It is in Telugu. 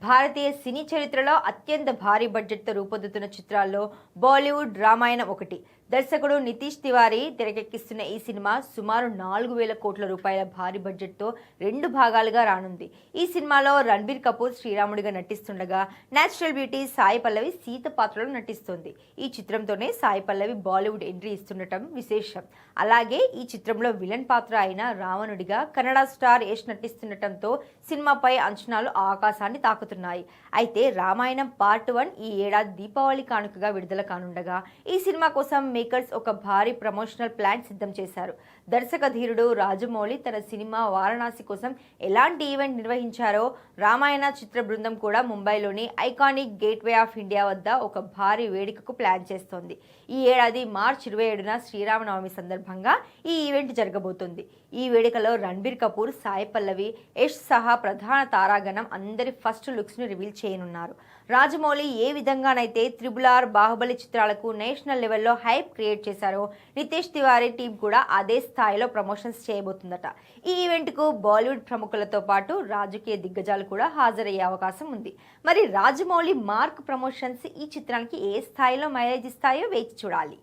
భారతీయ సినీ చరిత్రలో అత్యంత భారీ బడ్జెట్తో రూపొందుతున్న చిత్రాల్లో బాలీవుడ్ రామాయణం ఒకటి. దర్శకుడు నితీష్ తివారీ తెరకెక్కిస్తున్న ఈ సినిమా సుమారు 4,000 కోట్ల రూపాయల భారీ బడ్జెట్తో 2 భాగాలుగా రానుంది. ఈ సినిమాలో రణబీర్ కపూర్ శ్రీరాముడిగా నటిస్తుండగా నేచురల్ బ్యూటీ సాయి పల్లవి సీత పాత్రలో నటిస్తోంది. ఈ చిత్రంతోనే సాయి పల్లవి బాలీవుడ్ ఎంట్రీ ఇస్తుండటం విశేషం. అలాగే ఈ చిత్రంలో విలన్ పాత్ర అయిన రావణుడిగా కన్నడ స్టార్ యష్ నటిస్తుండటంతో సినిమాపై అంచనాలు ఆకాశాన్ని తాకుతున్నాయి. అయితే రామాయణం పార్ట్ 1 ఈ ఏడాది దీపావళి కానుకగా విడుదల కానుండగా ఈ సినిమా కోసం మేకర్స్ ఒక భారీ ప్రమోషనల్ ప్లాన్ సిద్ధం చేశారు. దర్శక ధీరుడు రాజమౌళి తన సినిమా వారణాసి కోసం ఎలాంటి ఈవెంట్ నిర్వహించారో రామాయణ చిత్ర బృందం కూడా ముంబైలోని ఐకానిక్ గేట్వే ఆఫ్ ఇండియా వద్ద ఒక భారీ వేడుకకు ప్లాన్ చేస్తోంది. ఈ ఏడాది మార్చి 27న శ్రీరామనవమి సందర్భంగా ఈ ఈవెంట్ జరగబోతోంది. ఈ వేడుకలో రణబీర్ కపూర్, సాయి పల్లవి, యష్ సహా ప్రధాన తారాగణం అందరి ఫస్ట్ లుక్స్ ను రివీల్ చేయనున్నారు. రాజమౌళి ఏ విధంగానైతే RRR, బాహుబలి చిత్రాలకు నేషనల్ లెవెల్లో హైప్ క్రియేట్ చేశారో నితీష్ తివారీ టీం కూడా అదే స్థాయిలో ప్రమోషన్స్ చేయబోతుందట. ఈ ఈవెంట్కు బాలీవుడ్ ప్రముఖులతో పాటు రాజకీయ దిగ్గజాలు కూడా హాజరయ్యే అవకాశం ఉంది. మరి రాజమౌళి మార్క్ ప్రమోషన్స్ ఈ చిత్రానికి ఏ స్థాయిలో మైలేజ్ ఇస్తాయో వేచి చూడాలి.